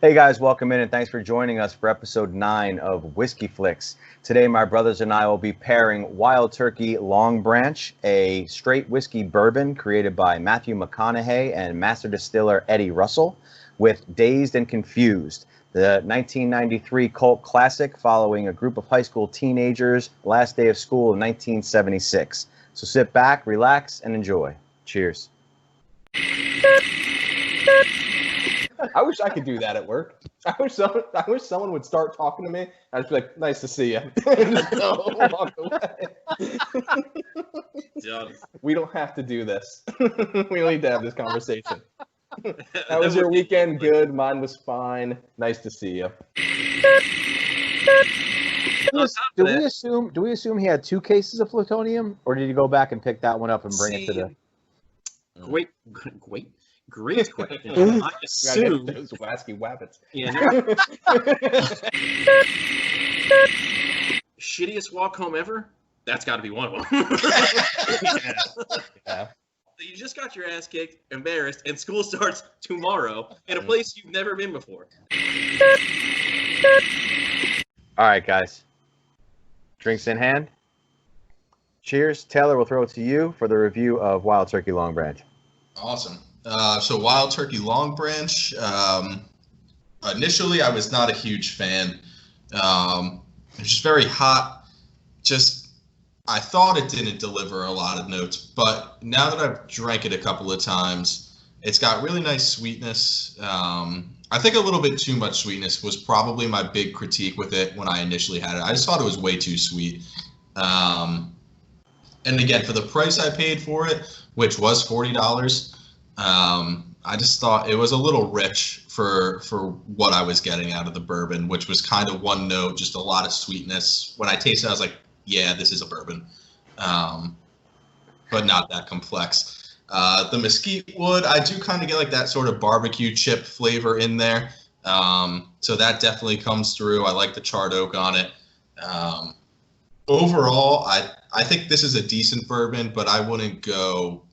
Hey guys, welcome in and thanks for joining us for episode 9 of Whiskey Flix. Today my brothers and I will be pairing Wild Turkey Longbranch, a straight whiskey bourbon created by Matthew McCognauhey and master distiller Eddie Russell, with Dazed and Confused, the 1993 cult classic following a group of high school teenagers' last day of school in 1976. So sit back, relax, and enjoy. Cheers. I wish I could do that at work. I wish someone would start talking to me. I'd just be like, "Nice to see you," and just go walk away. We don't have to do this. We don't need to have this conversation. How was your weekend? Good. Mine was fine. Nice to see you. Do we assume he had 2 cases of plutonium, or did he go back and pick that one up and bring it to the? Great question. I assume those wacky wabbits. Yeah. Shittiest walk home ever? That's got to be one of them. Yeah. You just got your ass kicked, embarrassed, and school starts tomorrow in a place you've never been before. All right, guys. Drinks in hand. Cheers. Taylor, we'll throw it to you for the review of Wild Turkey Longbranch. Awesome. So Wild Turkey Longbranch, initially I was not a huge fan. It's just very hot. I thought it didn't deliver a lot of notes, but now that I've drank it a couple of times, it's got really nice sweetness. I think a little bit too much sweetness was probably my big critique with it when I initially had it. I just thought it was way too sweet. And again, for the price I paid for it, which was $40, I just thought it was a little rich for what I was getting out of the bourbon, which was kind of one note, just a lot of sweetness. When I tasted it, I was like, yeah, this is a bourbon, but not that complex. The mesquite wood, I do kind of get like that sort of barbecue chip flavor in there. So that definitely comes through. I like the charred oak on it. Overall, I think this is a decent bourbon, but I wouldn't go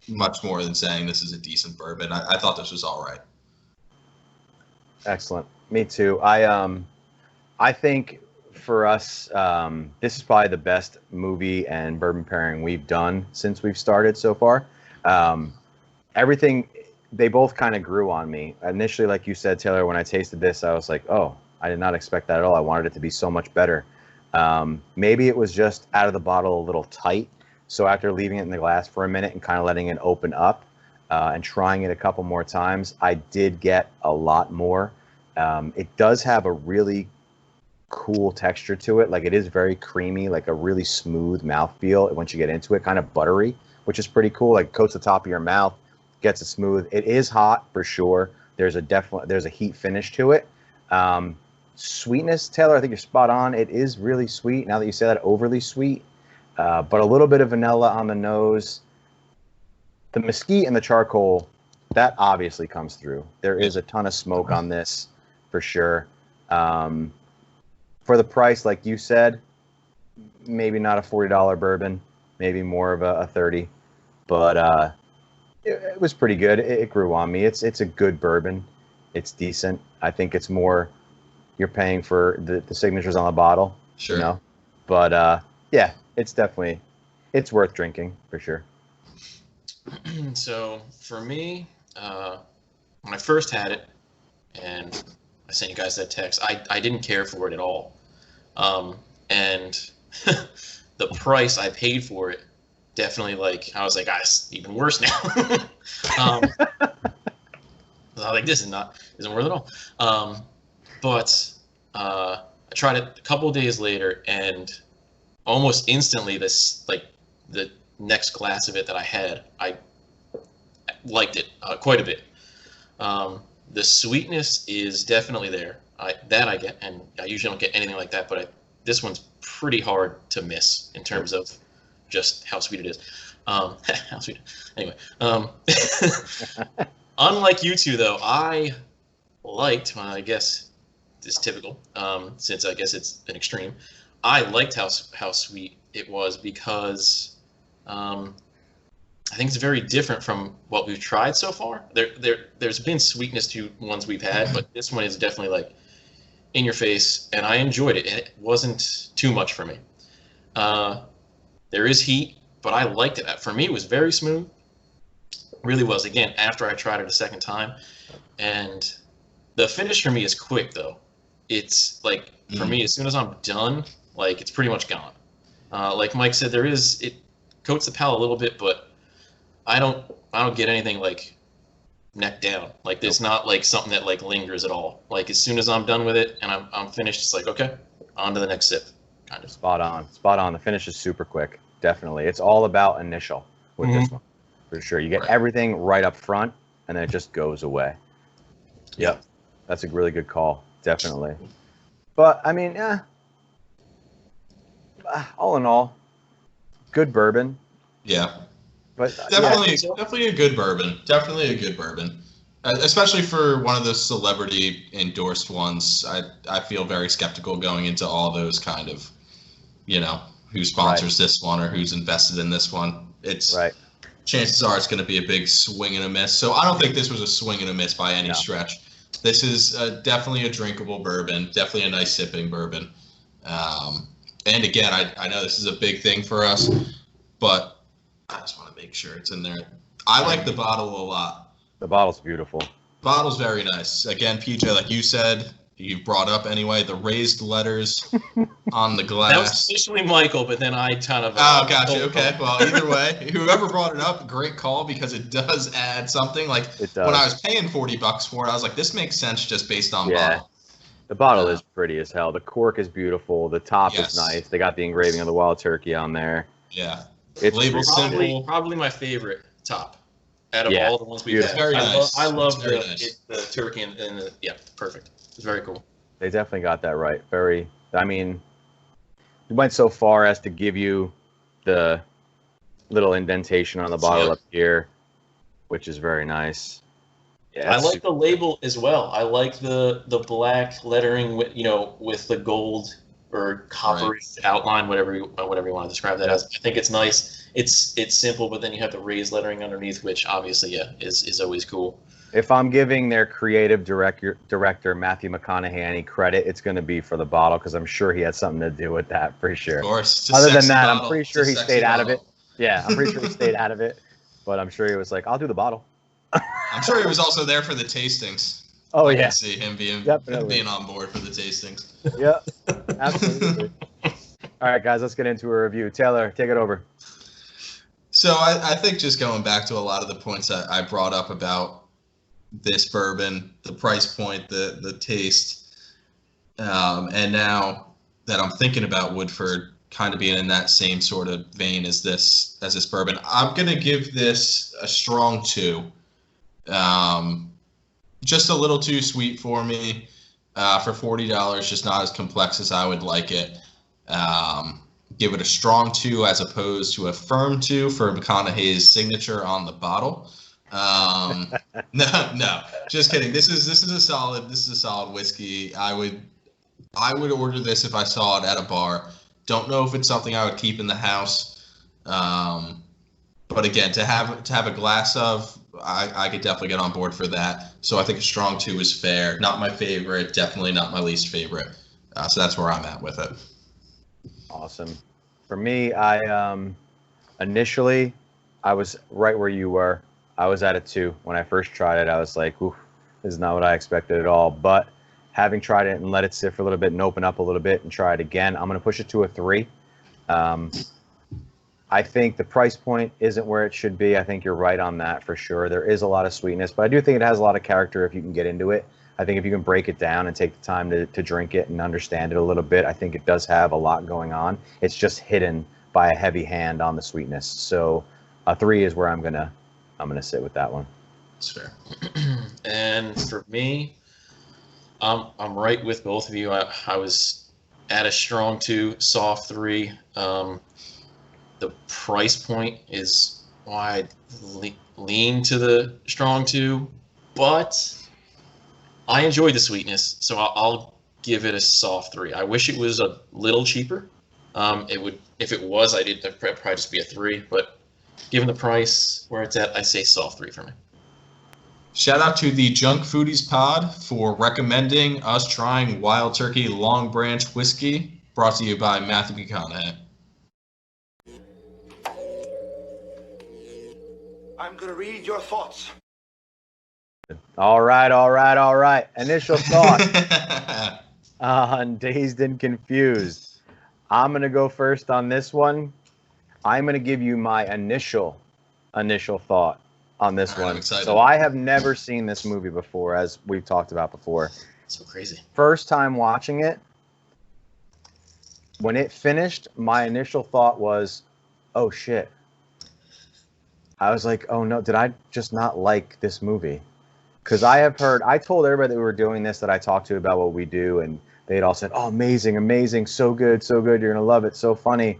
much more than saying this is a decent bourbon. I thought this was all right. Excellent. Me too. I think for us, this is probably the best movie and bourbon pairing we've done since we've started so far. Everything, they both kind of grew on me. Initially, like you said, Taylor, when I tasted this, I was like, oh, I did not expect that at all. I wanted it to be so much better. Maybe it was just out of the bottle a little tight. So after leaving it in the glass for a minute and kind of letting it open up and trying it a couple more times, I did get a lot more. It does have a really cool texture to it. Like, it is very creamy, like a really smooth mouthfeel once you get into it, kind of buttery, which is pretty cool. Like, coats the top of your mouth, gets it smooth. It is hot for sure. There's a heat finish to it. Sweetness, Taylor, I think you're spot on. It is really sweet. Now that you say that, overly sweet. But a little bit of vanilla on the nose. The mesquite and the charcoal, that obviously comes through. There is a ton of smoke on this, for sure. For the price, like you said, maybe not a $40 bourbon, maybe more of a $30. But it was pretty good. It grew on me. It's a good bourbon. It's decent. I think it's more you're paying for the signatures on the bottle. Sure. You know? But yeah. It's worth drinking for sure. So for me, when I first had it, and I sent you guys that text, I didn't care for it at all. And the price I paid for it, definitely, like, I was like, it's even worse now. I was like, this isn't worth it all. But I tried it a couple of days later, and almost instantly, the next glass of it that I had, I liked it quite a bit. The sweetness is definitely there. I get, and I usually don't get anything like that, but this one's pretty hard to miss in terms of just how sweet it is. How sweet. Anyway, unlike you two, though, I liked, I guess it's typical, since I guess it's an extreme, I liked how sweet it was because I think it's very different from what we've tried so far. There's been sweetness to ones we've had, but this one is definitely like in your face, and I enjoyed it. It wasn't too much for me. There is heat, but I liked it. For me, it was very smooth. Really was. Again, after I tried it a second time, and the finish for me is quick though. It's like for me, as soon as I'm done, like it's pretty much gone. Like Mike said, it coats the palate a little bit, but I don't get anything like neck down. Like it's not like something that like lingers at all. Like as soon as I'm done with it and I'm finished, it's like okay, on to the next sip, kind of. Spot on. The finish is super quick. Definitely, it's all about initial with this one for sure. You get everything right up front, and then it just goes away. Yep, that's a really good call. Definitely. But I mean, all in all, good bourbon. Yeah. But definitely a good bourbon. Definitely a good bourbon. Especially for one of those celebrity endorsed ones. I feel very skeptical going into all those kind of, who sponsors this one or who's invested in this one. It's chances are it's going to be a big swing and a miss. So I don't think this was a swing and a miss by any stretch. This is definitely a drinkable bourbon, definitely a nice sipping bourbon. And again, I know this is a big thing for us, but I just want to make sure it's in there. I like the bottle a lot. The bottle's beautiful. Bottle's very nice. Again, PJ, like you said, you brought up anyway, the raised letters on the glass. That was initially Michael, but then I kind of... Oh, gotcha. Okay. Well, either way, whoever brought it up, great call, because it does add something. Like, when I was paying $40 for it, I was like, this makes sense just based on bottle. The bottle is pretty as hell. The cork is beautiful. The top is nice. They got the engraving of the Wild Turkey on there. Yeah. It's probably my favorite top out of all the ones we've had. Very nice. I love the turkey and the perfect. It's very cool. They definitely got that right. We went so far as to give you the little indentation on the bottle up here, which is very nice. Yeah, I like the label as well. I like the black lettering with with the gold or copperish outline, whatever you want to describe that as. I think it's nice. It's simple, but then you have the raised lettering underneath, which obviously is always cool. If I'm giving their creative director Matthew McCognaughey any credit, it's going to be for the bottle, because I'm sure he had something to do with that for sure. Of course. Other than that, I'm pretty sure he stayed out of it. Yeah, I'm pretty sure he stayed out of it, but I'm sure he was like, I'll do the bottle. I'm sure he was also there for the tastings. Oh, I yeah. can see him being on board for the tastings. Yeah, absolutely. All right, guys, let's get into a review. Taylor, take it over. So I think just going back to a lot of the points that I brought up about this bourbon, the price point, the taste, and now that I'm thinking about Woodford kind of being in that same sort of vein as this bourbon, I'm going to give this a strong 2. Just a little too sweet for me. For $40, just not as complex as I would like it. Give it a strong 2 as opposed to a firm 2 for McCognaughey's signature on the bottle. No, just kidding. This is a solid whiskey. I would order this if I saw it at a bar. Don't know if it's something I would keep in the house. But again, to have a glass of, I could definitely get on board for that. So I think a strong 2 is fair. Not my favorite, definitely not my least favorite. So that's where I'm at with it. Awesome. For me, initially I was right where you were. I was at a 2 when I first tried it. I was like, "Ooh, this is not what I expected at all." But having tried it and let it sit for a little bit and open up a little bit and try it again, I'm going to push it to a 3. I think the price point isn't where it should be. I think you're right on that for sure. There is a lot of sweetness, but I do think it has a lot of character if you can get into it. I think if you can break it down and take the time to drink it and understand it a little bit, I think it does have a lot going on. It's just hidden by a heavy hand on the sweetness. So a 3 is where I'm gonna sit with that one. That's fair. And for me, I'm right with both of you. I was at a strong 2, soft 3. The price point is why I lean to the strong 2, but I enjoyed the sweetness, so I'll give it a soft 3. I wish it was a little cheaper. If it was, it'd probably just be a 3. But given the price where it's at, I say soft 3 for me. Shout out to the Junk Foodies Pod for recommending us trying Wild Turkey Longbranch Whiskey, brought to you by Matthew McCognauhey. I'm going to read your thoughts. All right. Initial thought on Dazed and Confused. I'm going to go first on this one. I'm going to give you my initial thought on this one. I'm excited. So I have never seen this movie before, as we've talked about before. So crazy. First time watching it, when it finished, my initial thought was, oh shit. I was like, oh no, did I just not like this movie? Because I told everybody that we were doing this, that I talked to about what we do, and they'd all said, oh, amazing, so good, you're going to love it, so funny.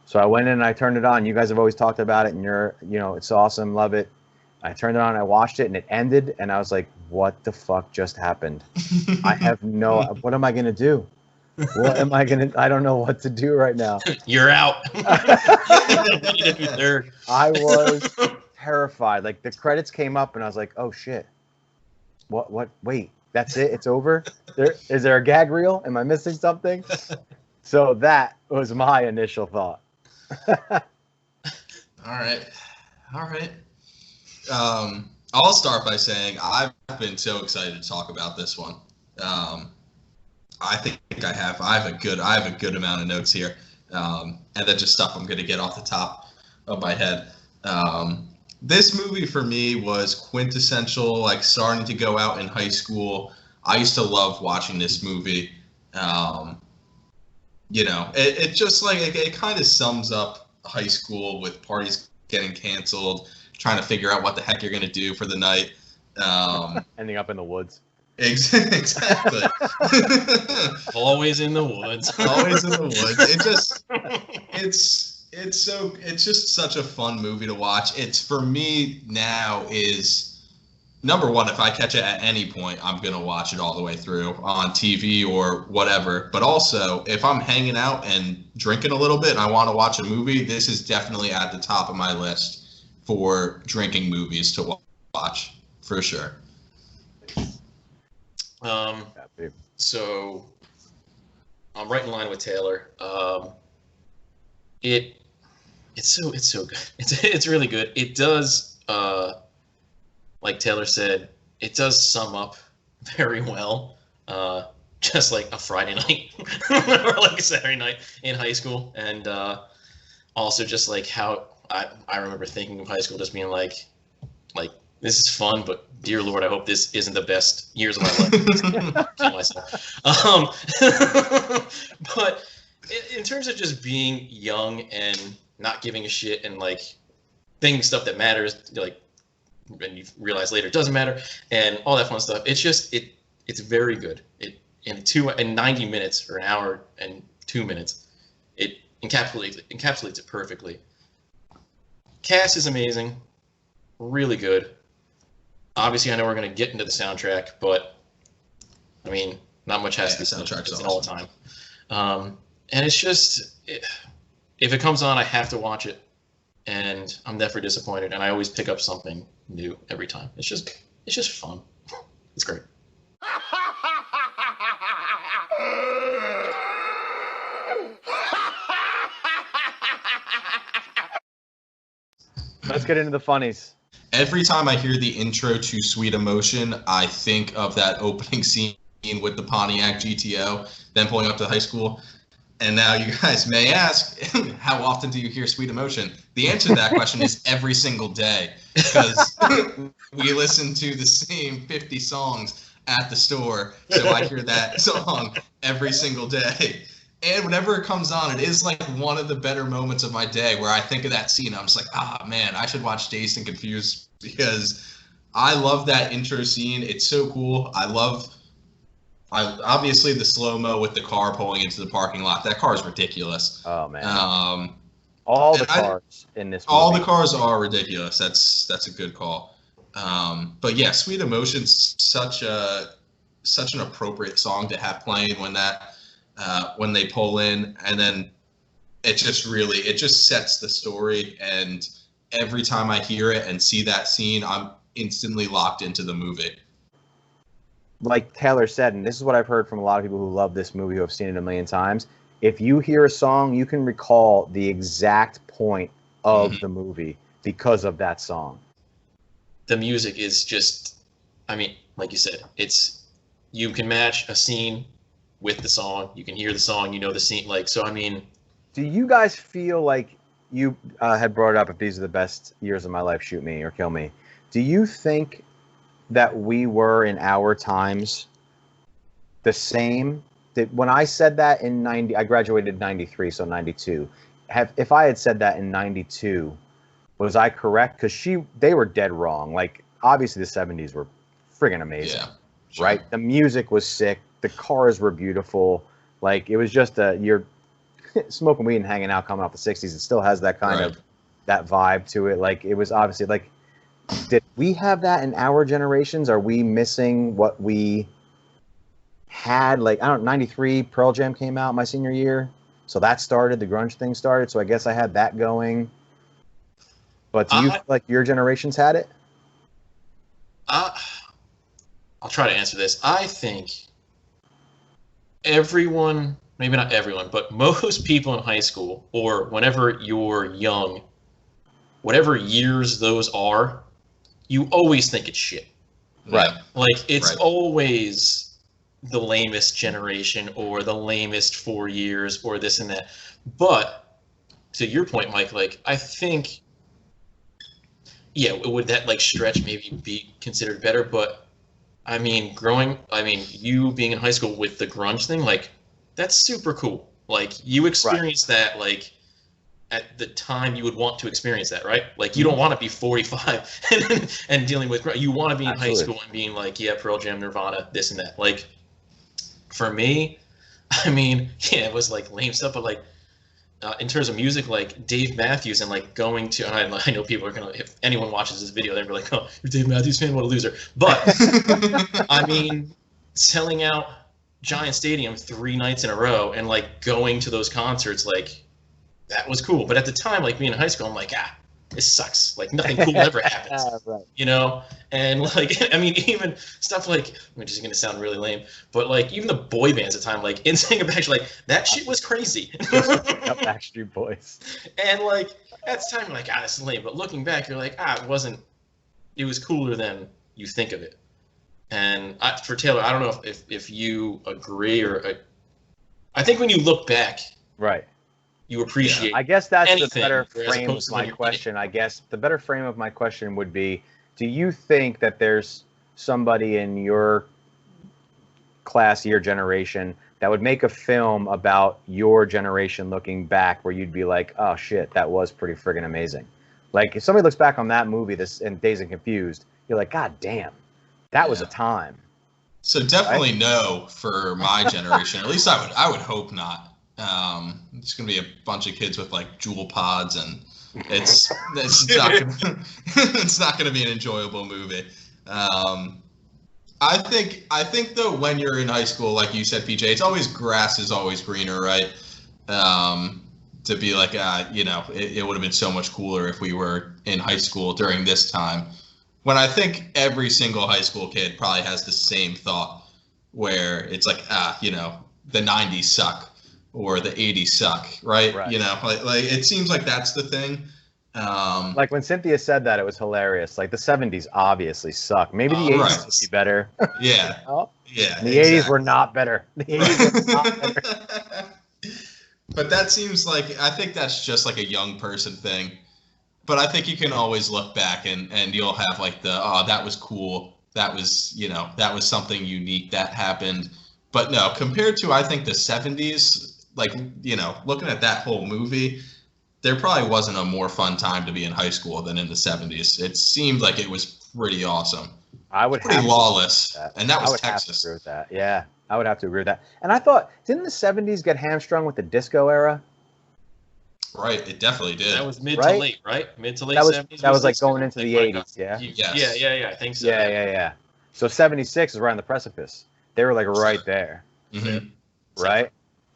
So I went in and I turned it on. You guys have always talked about it, and it's awesome, love it. I turned it on, I watched it, and it ended, and I was like, what the fuck just happened? I have what am I going to do? I don't know what to do right now. You're out. I was terrified. Like, the credits came up, and I was like, oh shit. What, wait, that's it? It's over? Is there a gag reel? Am I missing something? So that was my initial thought. All right. I'll start by saying I've been so excited to talk about this one. I think I have a good amount of notes here, and then just stuff I'm going to get off the top of my head. This movie for me was quintessential, like starting to go out in high school. I used to love watching this movie. It just like it kind of sums up high school with parties getting canceled, trying to figure out what the heck you're going to do for the night. Ending up in the woods. Exactly. Always in the woods. Always in the woods. It's just such a fun movie to watch. It's, for me now, is number one, if I catch it at any point, I'm going to watch it all the way through on TV or whatever. But also, if I'm hanging out and drinking a little bit and I want to watch a movie, this is definitely at the top of my list for drinking movies to watch, for sure. So I'm right in line with Taylor. It's so good. It's really good. It does, like Taylor said, it does sum up very well, just like a Friday night or like a Saturday night in high school, and also just like how I remember thinking of high school just being like this is fun, but dear Lord, I hope this isn't the best years of my life. Kill myself. But in terms of just being young and not giving a shit and like thinking stuff that matters, like, and you realize later it doesn't matter, and all that fun stuff. It's just it's very good. It in 90 minutes or an hour and 2 minutes, it encapsulates it perfectly. Cast is amazing, really good. Obviously, I know we're going to get into the soundtrack, but I mean, not much has to be said. Soundtrack's It's awesome. all the time. And it's just, if it comes on, I have to watch it, and I'm never disappointed. And I always pick up something new every time. It's just fun. It's great. Let's get into the funnies. Every time I hear the intro to Sweet Emotion, I think of that opening scene with the Pontiac GTO, then pulling up to high school. And now you guys may ask, how often do you hear Sweet Emotion? The answer to that question is every single day, because we listen to the same 50 songs at the store, so I hear that song every single day. And whenever it comes on, it is like one of the better moments of my day where I think of that scene. I'm just like, man, I should watch Dazed and Confused, because I love that intro scene. It's so cool. I obviously the slow-mo with the car pulling into the parking lot. That car is ridiculous. Oh man. All the cars in this movie. All the cars are ridiculous. That's a good call. But yeah, Sweet Emotion's such an appropriate song to have playing when they pull in, and then it just sets the story, and every time I hear it and see that scene, I'm instantly locked into the movie. Like Taylor said, and this is what I've heard from a lot of people who love this movie, who have seen it a million times. If you hear a song, you can recall the exact point of the movie because of that song. The music is just, I mean, like you said, you can match a scene with the song. You can hear the song, you know the scene. Like, so, I mean. Do you guys feel like you had brought it up, if these are the best years of my life, shoot me or kill me. Do you think that we were in our times the same? That when I said that in 90, I graduated in 93, so 92. If I had said that in 92, was I correct? Because they were dead wrong. Like, obviously the 70s were friggin' amazing. Yeah, sure. Right? The music was sick. The cars were beautiful. Like, it was just you're smoking weed and hanging out coming off the 60s. It still has that kind of, that vibe to it. Like, it was obviously, like, did we have that in our generations? Are we missing what we had? Like, I don't know, 93, Pearl Jam came out my senior year. So that started, the grunge thing started. So I guess I had that going. But do you feel like your generations had it? I'll try to answer this. I think everyone, maybe not everyone, but most people in high school or whenever you're young, whatever years those are, you always think it's shit. Right. Like, it's always the lamest generation or the lamest 4 years or this and that. But to your point, Mike, like, I think, yeah, would that, like, stretch maybe be considered better? But I mean, you being in high school with the grunge thing, like, that's super cool. Like, you experienced that, like, at the time you would want to experience that, right? Like, you don't want to be 45 and dealing with, you want to be in high school and being like, yeah, Pearl Jam, Nirvana, this and that. Like, for me, I mean, yeah, it was like lame stuff, but like, in terms of music, like Dave Matthews and like going to, and I know people are going to, if anyone watches this video, they're going to be like, oh, you're a Dave Matthews fan, what a loser. But, I mean, selling out Giant Stadium 3 nights in a row and like going to those concerts, like, that was cool. But at the time, like, being in high school, I'm like, this sucks. Like, nothing cool ever happens. Right. You know? And, like, I mean, even stuff like, which is going to sound really lame, but, like, even the boy bands at the time, like, NSYNC and Backstreet, like, that shit was crazy. Backstreet Boys. And, like, at the time, you're like, this is lame. But looking back, you're like, it was cooler than you think of it. And for Taylor, I don't know if you agree or, I think when you look back. Right. You appreciate. I guess that's anything, the better frame of my question. I guess the better frame of my question would be, do you think that there's somebody in your class, your generation, that would make a film about your generation looking back where you'd be like, oh shit, that was pretty friggin' amazing? Like, if somebody looks back on that movie, and Dazed and Confused, you're like, God damn, that was a time. So definitely no for my generation. At least I would hope not. It's gonna be a bunch of kids with like jewel pods, and it's not gonna be an enjoyable movie. I think though, when you're in high school, like you said, PJ, it's always grass is always greener, right? To be like, it would have been so much cooler if we were in high school during this time. When I think every single high school kid probably has the same thought, where it's like, the 90s suck. Or the 80s suck, right? You know, like it seems like that's the thing. Like when Cynthia said that, it was hilarious. Like the 70s obviously suck. Maybe the 80s would be better. Yeah. Yeah. The 80s were not better. The 80s were not better. But that seems like, I think that's just like a young person thing. But I think you can always look back and you'll have like that was cool. That was, that was something unique that happened. But no, compared to, I think, the 70s, like, looking at that whole movie, there probably wasn't a more fun time to be in high school than in the 70s. It seemed like it was pretty awesome. I would pretty lawless, and that was Texas. Have to agree with that. Yeah, I would have to agree with that. And I thought, didn't the 70s get hamstrung with the disco era? Right, it definitely did. That was mid to late, right? Mid to late 70s. That was like going into the 80s, yeah? Yes. Yeah, I think so. Yeah. So 76 is right on the precipice. They were like right there. Mm-hmm. Right?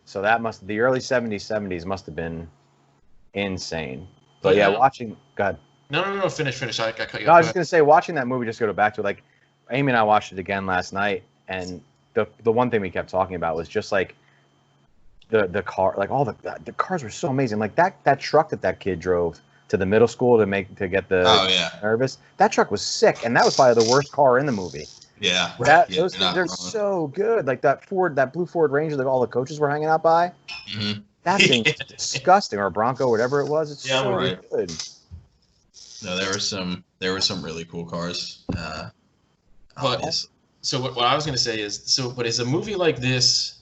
So the early 70s must have been insane. But yeah, watching, God. No. Finish. I cut you No, I off. was just gonna say, watching that movie, just go back to it, like, Amy and I watched it again last night, and the one thing we kept talking about was just like the car, like all the cars were so amazing. Like that truck that kid drove to the middle school to get the nervous. That truck was sick, and that was probably the worst car in the movie. Yeah, those things are so good. Like that blue Ford Ranger that all the coaches were hanging out by. Mm-hmm. That thing is disgusting, or a Bronco, whatever it was. It's so good. No, there were some really cool cars. So what I was going to say is, but is a movie like this,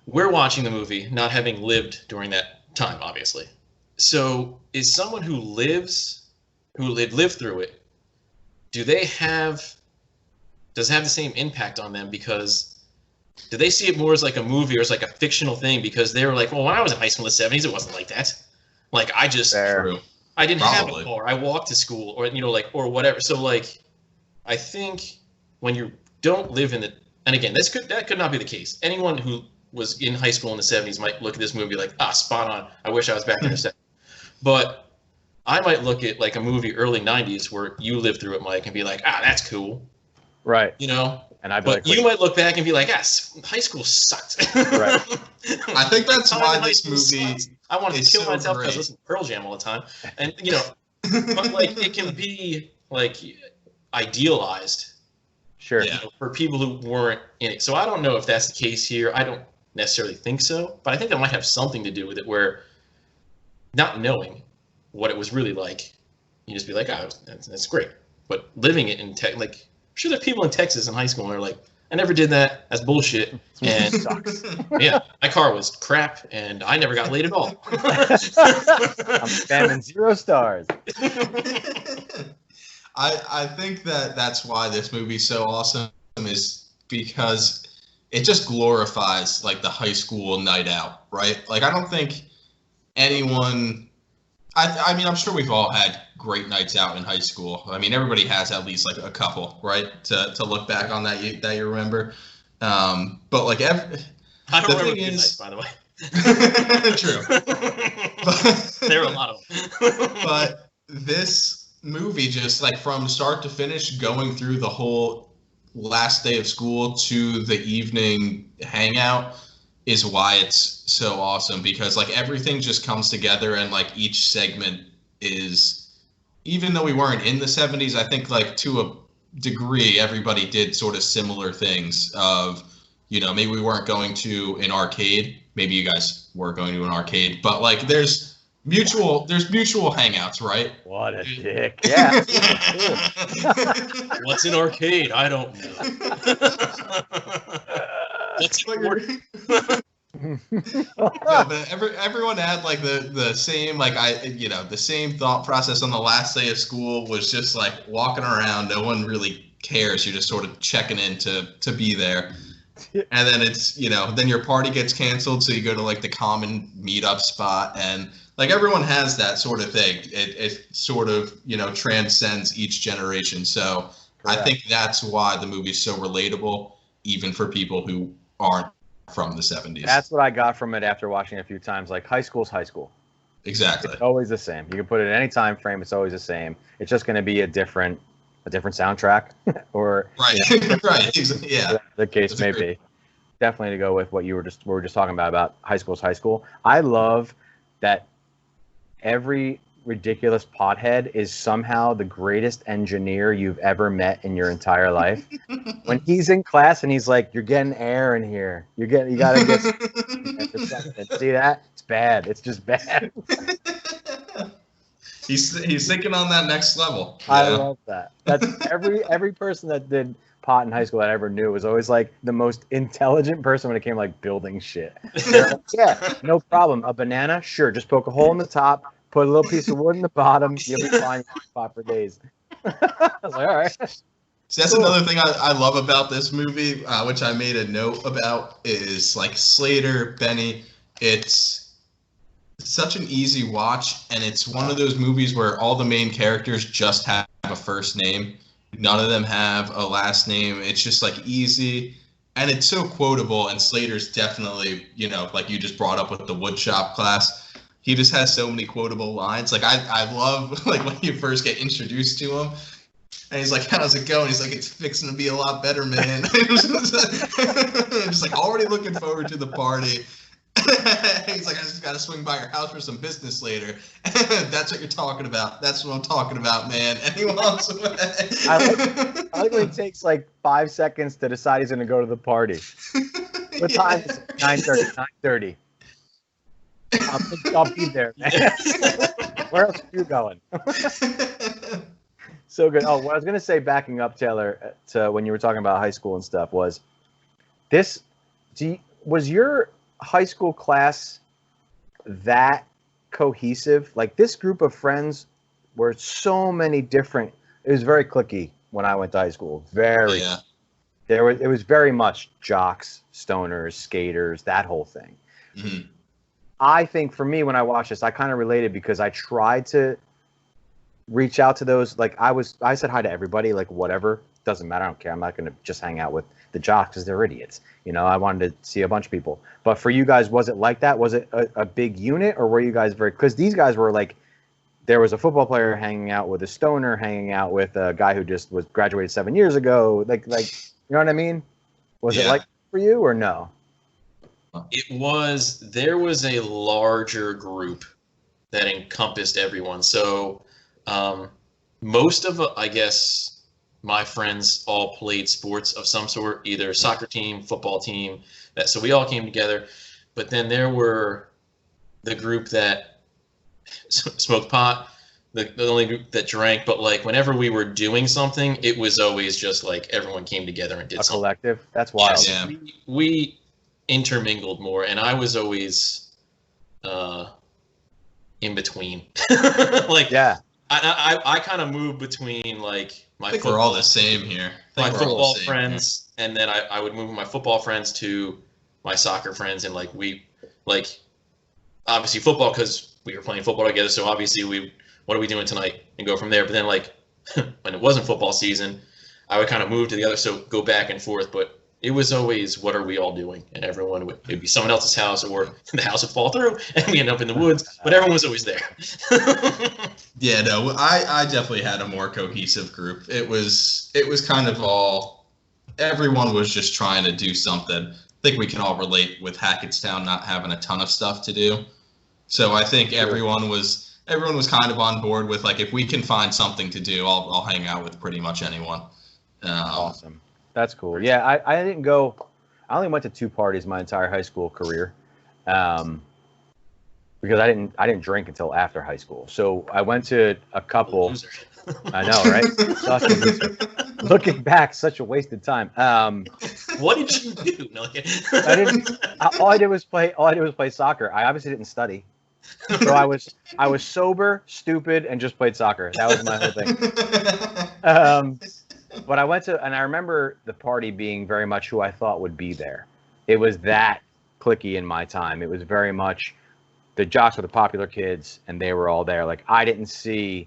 we're watching the movie not having lived during that time, obviously. So is someone who lived through it, does it have the same impact on them? Because do they see it more as like a movie or as like a fictional thing? Because they were like, well, when I was in high school in the 70s, it wasn't like that. Like I didn't have a car. I walked to school, or or whatever. So like, I think when you don't live in and again, that could not be the case. Anyone who was in high school in the 70s might look at this movie like, spot on. I wish I was back in the 70s. But I might look at like a movie early 90s where you lived through it, Mike, and be like, that's cool. Right. And you might look back and be like, high school sucked. Right. I think that's why this movie I wanted to kill myself because I listen to Pearl Jam all the time. And, but like it can be like idealized. Sure. For people who weren't in it. So I don't know if that's the case here. I don't necessarily think so, but I think that might have something to do with it, where not knowing what it was really like, you just be like, that's great. But living it in I'm sure there are people in Texas in high school and they're like, I never did that. That's bullshit. And sucks. Yeah, my car was crap and I never got laid at all. I'm spamming 0 stars. I think that's why this movie's so awesome, is because it just glorifies like the high school night out, right? Like I don't think anyone. I mean, I'm sure we've all had great nights out in high school. I mean, everybody has at least like a couple, right? To look back on that you remember. But like I don't remember good nights, by the way. True. There were a lot of them. But this movie, just like from start to finish, going through the whole last day of school to the evening hangout, is why it's so awesome, because like everything just comes together, and like each segment is, even though we weren't in the 70s, I think like to a degree everybody did sort of similar things of, maybe we weren't going to an arcade, maybe you guys were going to an arcade, but like there's mutual hangouts, right? What a dick. Yeah. What's an arcade? I don't know. No, but everyone had like the same, like the same thought process on the last day of school, was just like walking around, no one really cares, you're just sort of checking in to be there. And then it's, then your party gets canceled, so you go to like the common meetup spot, and like everyone has that sort of thing. It sort of, transcends each generation. So correct. I think that's why the movie's so relatable, even for people who aren't from the 70s. That's what I got from it after watching it a few times. Like, high school's high school. Exactly. It's always the same. You can put it in any time frame. It's always the same. It's just going to be a different soundtrack, or right, right, yeah. The case may be. Definitely to go with what we were just talking about high school's high school. I love that every ridiculous pothead is somehow the greatest engineer you've ever met in your entire life. When he's in class and he's like, "You're getting air in here. You gotta get." See that? It's bad. It's just bad. He's thinking on that next level. I love that. That's every person that did pot in high school that I ever knew was always like the most intelligent person when it came to like building shit. Like, yeah, no problem. A banana, sure. Just poke a hole in the top, put a little piece of wood in the bottom. You'll be fine. Pot for days. I was like, all right. So that's another thing I love about this movie, which I made a note about, is like Slater, Benny. It's such an easy watch, and it's one of those movies where all the main characters just have a first name. None of them have a last name. It's just like easy, and it's so quotable. And Slater's definitely, like you just brought up with the woodshop class. he just has so many quotable lines. Like I love like when you first get introduced to him. And he's like, how's it going? He's like, it's fixing to be a lot better, man. Just like, already looking forward to the party. He's like, I just got to swing by your house for some business later. That's what you're talking about. That's what I'm talking about, man. And he walks away. I like when it takes like 5 seconds to decide he's going to go to the party. What time is it? 9:30. 9:30. I'll be there, man. Where else are you going? So good. Oh, what I was going to say, backing up, Taylor, to when you were talking about high school and stuff, was this, was your high school class that cohesive? Like, this group of friends were so many different, it was very cliquey when I went to high school. It was very much jocks, stoners, skaters, that whole thing. Mm-hmm. I think for me, when I watched this, I kind of related because I tried to reach out to those. Like, I said hi to everybody, like, whatever, doesn't matter, I don't care, I'm not going to just hang out with the jocks because they're idiots, you know. I wanted to see a bunch of people. But for you guys, was it like that? Was it a big unit, or were you guys very, because these guys were like, there was a football player hanging out with a stoner, hanging out with a guy who just was graduated 7 years ago, like you know what I mean? Was it like for you, or no? There was a larger group that encompassed everyone. So most of, I guess, my friends all played sports of some sort, either soccer team, football team. So we all came together. But then there were the group that smoked pot, the only group that drank. But like whenever we were doing something, it was always just like everyone came together and did something. A collective? That's wild. Yes, yeah. We intermingled more, and I was always in between. Like, yeah. I kind of moved between like I think we're all the same here. My football friends, and then I would move my football friends to my soccer friends, and like we like obviously football because we were playing football together. So obviously what are we doing tonight, and go from there. But then like when it wasn't football season, I would kind of move to the other, so go back and forth. But it was always, what are we all doing? And everyone it'd be someone else's house, or the house would fall through and we end up in the woods, but everyone was always there. Yeah, no, I definitely had a more cohesive group. It was kind of everyone was just trying to do something. I think we can all relate with Hackettstown not having a ton of stuff to do. So I think everyone was kind of on board with, like, if we can find something to do, I'll hang out with pretty much anyone. Awesome. That's cool. Yeah, I didn't go. I only went to 2 parties my entire high school career, because I didn't drink until after high school. So I went to a couple. I know, right? Such a loser. Looking back, such a wasted time. What did you do? No, all I did was play soccer. I obviously didn't study, so I was sober, stupid, and just played soccer. That was my whole thing. But I went to, and I remember the party being very much who I thought would be there. It was that cliquey in my time. It was very much the jocks were the popular kids, and they were all there. Like, I didn't see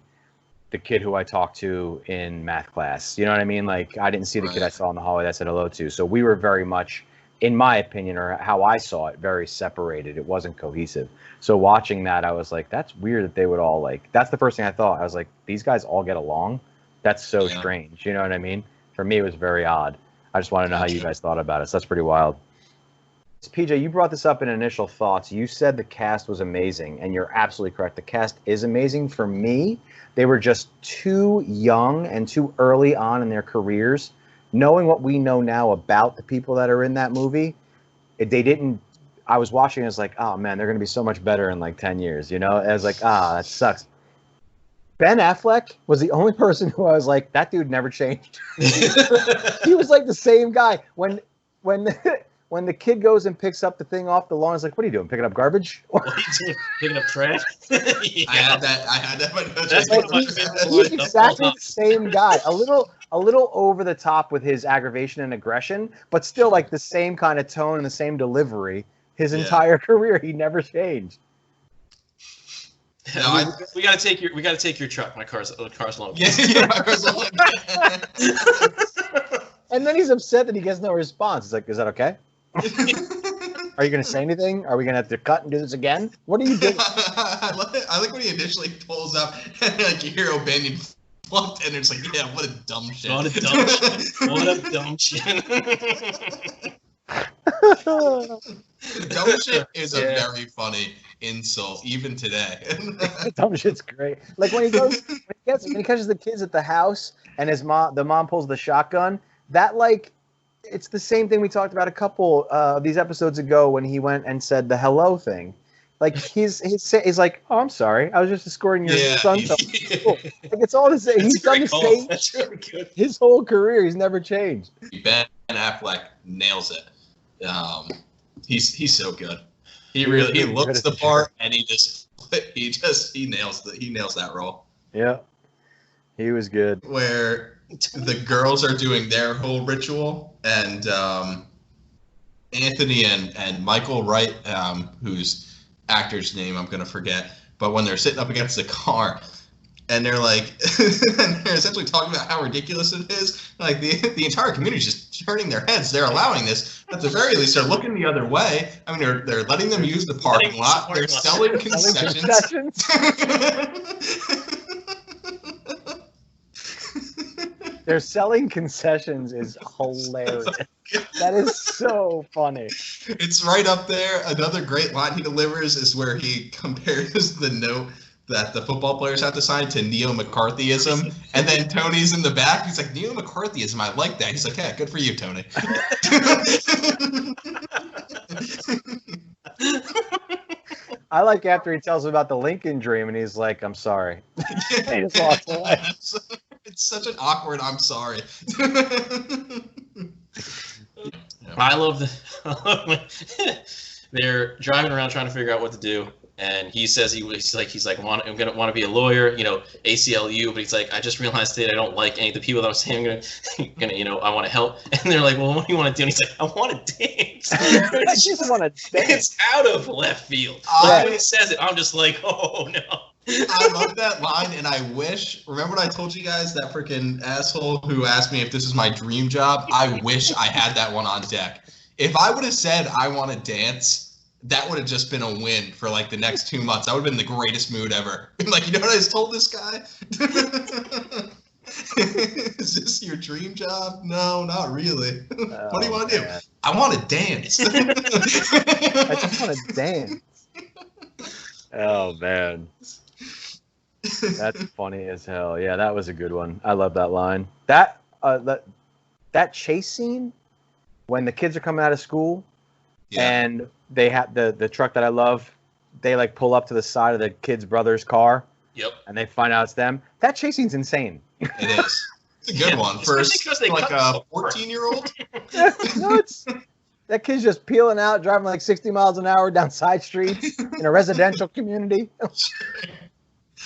the kid who I talked to in math class. You know what I mean? Like, I didn't see the kid I saw in the hallway that I said hello to. So we were very much, in my opinion, or how I saw it, very separated. It wasn't cohesive. So watching that, I was like, that's weird that they would all, like, that's the first thing I thought. I was like, these guys all get along? That's so strange. You know what I mean? For me, it was very odd. I just want to know how you guys thought about it. So that's pretty wild. PJ, you brought this up in initial thoughts. You said the cast was amazing, and you're absolutely correct. The cast is amazing. For me, they were just too young and too early on in their careers. Knowing what we know now about the people that are in that movie, I was watching and I was like, oh man, they're going to be so much better in like 10 years. You know, I was like, that sucks. Ben Affleck was the only person who I was like, that dude never changed. He was like the same guy. When the kid goes and picks up the thing off the lawn, it's like, what are you doing? Picking up garbage? Picking up trash? Yeah. I had that. He's exactly the same guy. A little over the top with his aggravation and aggression, but still like the same kind of tone and the same delivery. His entire career, he never changed. No, we gotta take your truck. My car's low. Yeah, my car's low. And then he's upset that he gets no response. He's like, "Is that okay? Are you gonna say anything? Are we gonna have to cut and do this again? What are you doing?" I like when he initially pulls up and like you hear O'Banion flunked, and it's like, yeah, what a dumb shit. What a dumb shit. What a dumb shit. Dumb shit is a very funny insult, even today. Dumb shit's great. Like when he catches the kids at the house, and the mom pulls the shotgun. That like, it's the same thing we talked about a couple of these episodes ago when he went and said the hello thing. Like he's like, oh, I'm sorry, I was just escorting your son. Like it's all the same. He's done the same. That's really good. His whole career, he's never changed. Ben Affleck nails it. He's so good. He looks the part, and he nails that role. Yeah, he was good. Where the girls are doing their whole ritual, and Anthony and Michael Wright, whose actor's name I'm gonna forget, but when they're sitting up against the car, and they're like, and they're essentially talking about how ridiculous it is. Like the entire community is just turning their heads. They're allowing this. At the very least, they're looking the other way. I mean, they're letting them use the parking lot. They're selling concessions. They're selling concessions is hilarious. That is so funny. It's right up there. Another great line he delivers is where he compares the note that the football players have to sign to neo-McCarthyism. And then Tony's in the back. He's like, neo-McCarthyism, I like that. He's like, yeah, good for you, Tony. I like after he tells him about the Lincoln Dream, and he's like, I'm sorry. He just walks away. It's such an awkward, I'm sorry. I love they're driving around trying to figure out what to do. And he says I'm gonna want to be a lawyer, ACLU. But he's like, I just realized that I don't like any of the people that I was saying I want to help. And they're like, well, what do you want to do? And he's like, I want to dance. I just want to dance. It's out of left field. When he says it, I'm just like, oh no. I love that line, and I wish. Remember when I told you guys that freaking asshole who asked me if this is my dream job? I wish I had that one on deck. If I would have said I want to dance, that would have just been a win for like the next 2 months. I would have been the greatest mood ever. Like, you know what I just told this guy? Is this your dream job? No, not really. What do you want to do? I want to dance. I just want to dance. Oh, man. That's funny as hell. Yeah, that was a good one. I love that line. That chase scene when the kids are coming out of school and they have the truck that I love, they like pull up to the side of the kid's brother's car. Yep. And they find out it's them. That chase scene's insane. It is. It's a good one. First, like a 14-year-old. No, that kid's just peeling out, driving like 60 miles an hour down side streets in a residential community.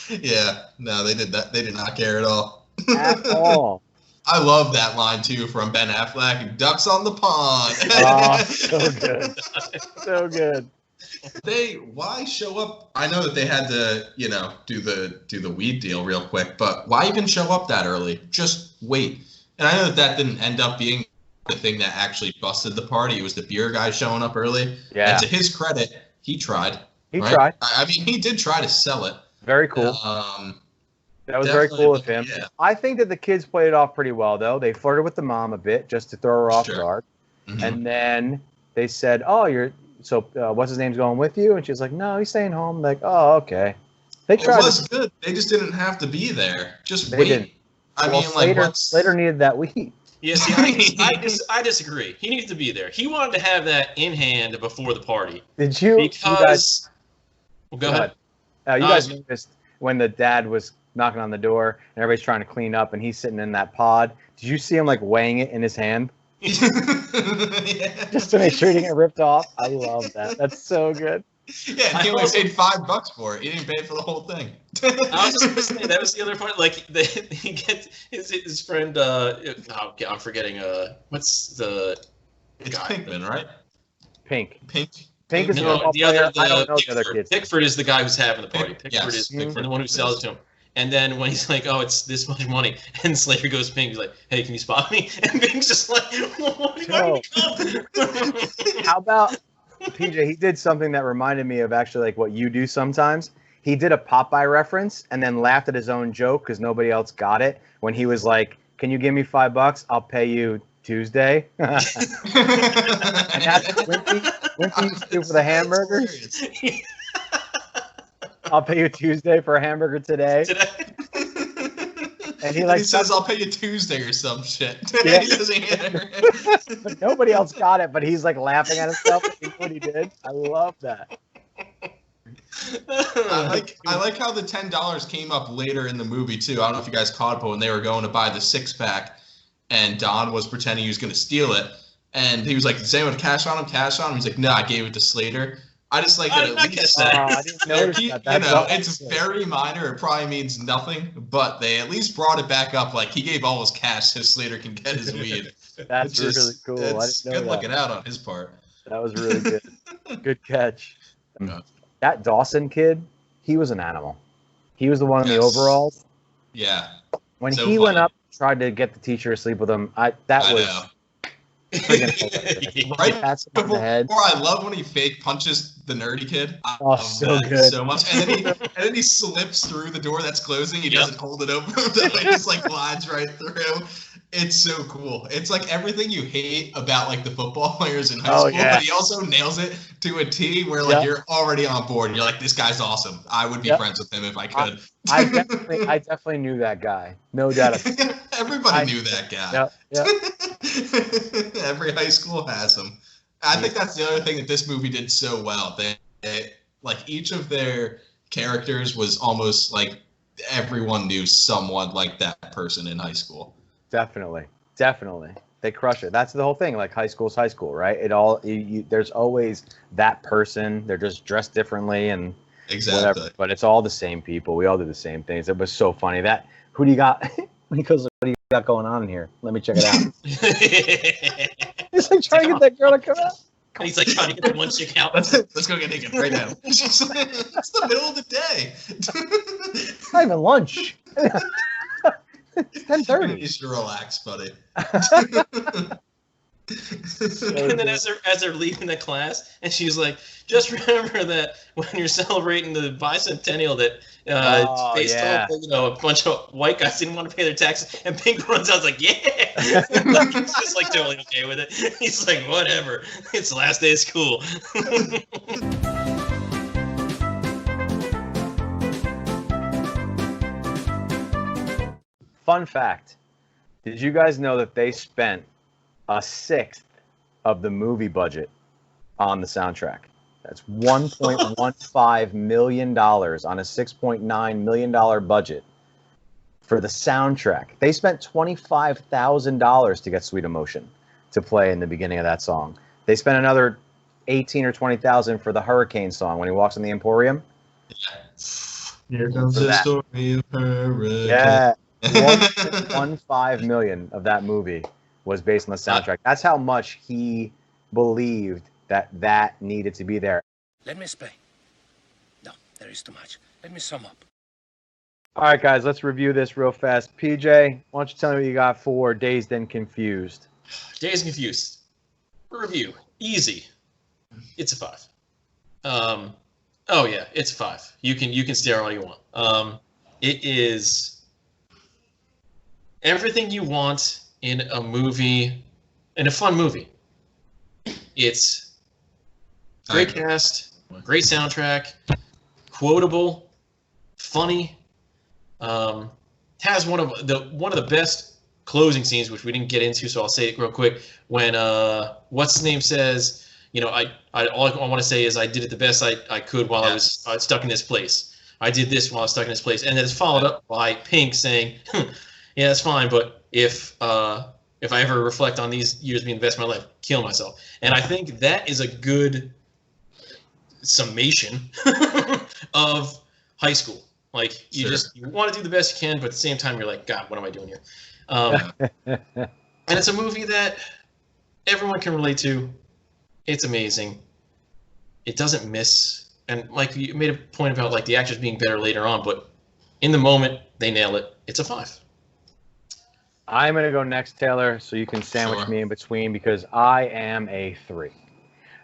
Yeah, no, they did that. They did not care at all. At all. I love that line too from Ben Affleck. Ducks on the pond. Oh, so good, so good. Why show up? I know that they had to, do the weed deal real quick, but why even show up that early? Just wait. And I know that didn't end up being the thing that actually busted the party. It was the beer guy showing up early. Yeah. And to his credit, he tried. He tried. I mean, he did try to sell it. Very cool. That was very cool of him. Yeah. I think that the kids played it off pretty well, though. They flirted with the mom a bit just to throw her off guard. Mm-hmm. And then they said, what's his name's going with you? And she's like, no, he's staying home. Like, oh, okay. They tried. It was good. They just didn't have to be there. Just they wait. Didn't. Slater needed that weed. Yeah, see, I disagree. He needs to be there. He wanted to have that in hand before the party. Did you? Because. Go ahead. You guys noticed when the dad was knocking on the door and everybody's trying to clean up and he's sitting in that pod. Did you see him like weighing it in his hand? Just to make sure he didn't get ripped off. I love that. That's so good. Yeah, he only paid $5 for it. He didn't pay for the whole thing. I was just gonna say that was the other part. Like he gets his friend. I'm forgetting. What's the? It's Pinkman, right? Pink is the other. I don't know the other kids. Pickford is the guy who's having the party. Pickford is Pickford, the one who sells it to him. And then when he's like, oh, it's this much money, and Slater goes Pink, he's like, hey, can you spot me? And Pink's just like, how about PJ? He did something that reminded me of actually like what you do sometimes. he did a Popeye reference and then laughed at his own joke because nobody else got it when he was like, "Can you give me $5? I'll pay you Tuesday." And that's what Wimpy used to do for the hamburgers. "I'll pay you Tuesday for a hamburger today." And he says, "I'll pay you Tuesday" or some shit. Yeah. He doesn't hear it. But nobody else got it, but he's like laughing at himself at what he did. I love that. I like how the $10 came up later in the movie too. I don't know if you guys caught it, but when they were going to buy the 6-pack, and Don was pretending he was going to steal it, and he was like, "Does anyone have cash on him? Cash on him?" He's like, "No, I gave it to Slater." I just like that at least I didn't notice that. It's very minor. It probably means nothing, but they at least brought it back up. Like, he gave all his cash so Slater can get his weed. That's really cool. It's good looking out on his part. That was really good. Good catch. Yeah. That Dawson kid, he was an animal. He was the one in the overalls. Yeah. When he went up, tried to get the teacher to sleep with him, that was know. Right before the head. Or I love when he fake punches the nerdy kid. I love so that good. so much. And then he slips through the door that's closing. He doesn't hold it open. He just like glides right through. It's so cool. It's like everything you hate about like the football players in high school, but he also nails it to a T where like you're already on board. You're like, this guy's awesome. I would be friends with him if I could. I definitely knew that guy. No doubt. Everybody knew that guy. Yeah. Every high school has him. I think that's the other thing that this movie did so well. They like each of their characters was almost like everyone knew someone like that person in high school. Definitely. They crush it. That's the whole thing. Like high school's high school, right? It all there's always that person. They're just dressed differently and whatever. But it's all the same people. We all do the same things. It was so funny. Who do you got? When he goes, "What do you got going on in here? Let me check it out." He's like trying to get that girl to come out. He's like trying to get the one chick out. Let's go get naked right now. It's the middle of the day. It's not even lunch. It's 10:30. You should relax, buddy. And then as they're leaving the class, and she's like, "Just remember that when you're celebrating the bicentennial, that it's based on a bunch of white guys didn't want to pay their taxes." And Pink runs out, like, "Yeah," he's just like totally okay with it. He's like, "Whatever, it's the last day of school." Fun fact: did you guys know that they spent 1/6 of the movie budget on the soundtrack? That's $1.15 million on a $6.9 million budget for the soundtrack. They spent $25,000 to get Sweet Emotion to play in the beginning of that song. They spent another $18,000 or $20,000 for the Hurricane song when he walks in the Emporium. Here comes the story of Hurricane. Yeah, $1.15 million of that movie was based on the soundtrack. That's how much he believed that needed to be there. Let me explain. No, there is too much. Let me sum up. All right, guys, let's review this real fast. PJ, why don't you tell me what you got for Dazed and Confused? Dazed and Confused. Review. Easy. It's a 5. Oh yeah, it's a 5. You can stare all you want. It is everything you want in a movie, in a fun movie. It's great cast, great soundtrack, quotable, funny. Has one of the best closing scenes, which we didn't get into, so I'll say it real quick. When what's his name says, all I want to say is I did it the best I could while I was stuck in this place. I did this while I was stuck in this place, and then it's followed up by Pink saying, "Yeah, that's fine, but if I ever reflect on these years being the best of my life, kill myself." And I think that is a good summation of high school. Like, you want to do the best you can, but at the same time, you're like, God, what am I doing here? And it's a movie that everyone can relate to. It's amazing. It doesn't miss. And like you made a point about like the actors being better later on, but in the moment, they nail it. It's a 5. I'm going to go next, Taylor, so you can sandwich me in between, because I am a 3.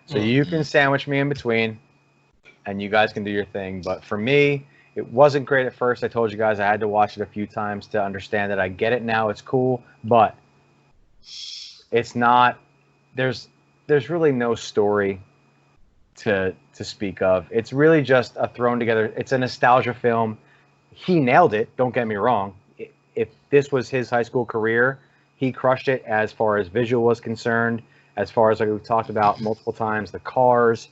So you can sandwich me in between, and you guys can do your thing. But for me, It wasn't great at first. I told you guys I had to watch it a few times to understand it. I get it now. It's cool, but it's not. There's really no story to speak of. It's really just a thrown together. It's a nostalgia film. He nailed it. Don't get me wrong. If this was his high school career, he crushed it as far as visual was concerned. As far as, like we've talked about multiple times, the cars,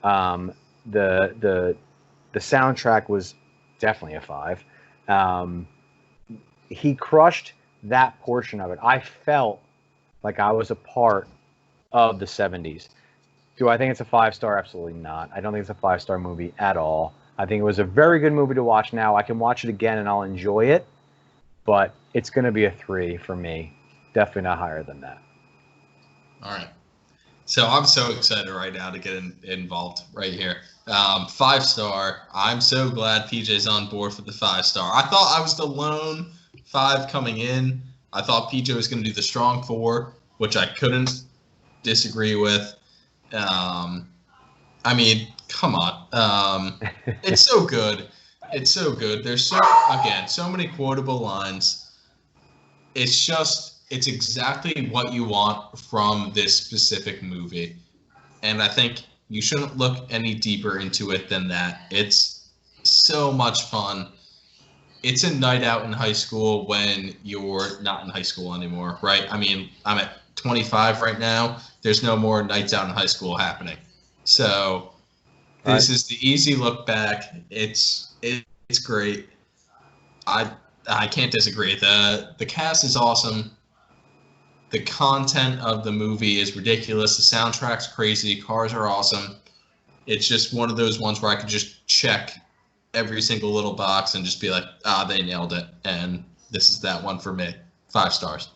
the soundtrack was definitely a 5. He crushed that portion of it. I felt like I was a part of the 70s. Do I think it's a 5-star? Absolutely not. I don't think it's a 5-star movie at all. I think it was a very good movie to watch now. I can watch it again and I'll enjoy it, but it's going to be a 3 for me. Definitely not higher than that. All right. So I'm so excited right now to get involved right here. 5-star. I'm so glad PJ's on board for the 5-star. I thought I was the lone 5 coming in. I thought PJ was going to do the strong 4, which I couldn't disagree with. I mean, come on. It's so good. It's so good. There's so many quotable lines. It's exactly what you want from this specific movie. And I think you shouldn't look any deeper into it than that. It's so much fun. It's a night out in high school when you're not in high school anymore, right? I mean, I'm at 25 right now. There's no more nights out in high school happening. So this is the easy look back. It's great. I can't disagree. The cast is awesome. The content of the movie is ridiculous. The soundtrack's crazy. Cars are awesome. It's just one of those ones where I could just check every single little box and just be like, they nailed it. And this is that one for me. 5 stars.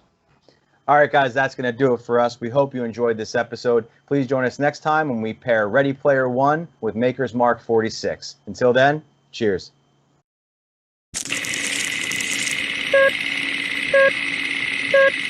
All right, guys, that's going to do it for us. We hope you enjoyed this episode. Please join us next time when we pair Ready Player One with Maker's Mark 46. Until then, cheers. Beep, beep, beep.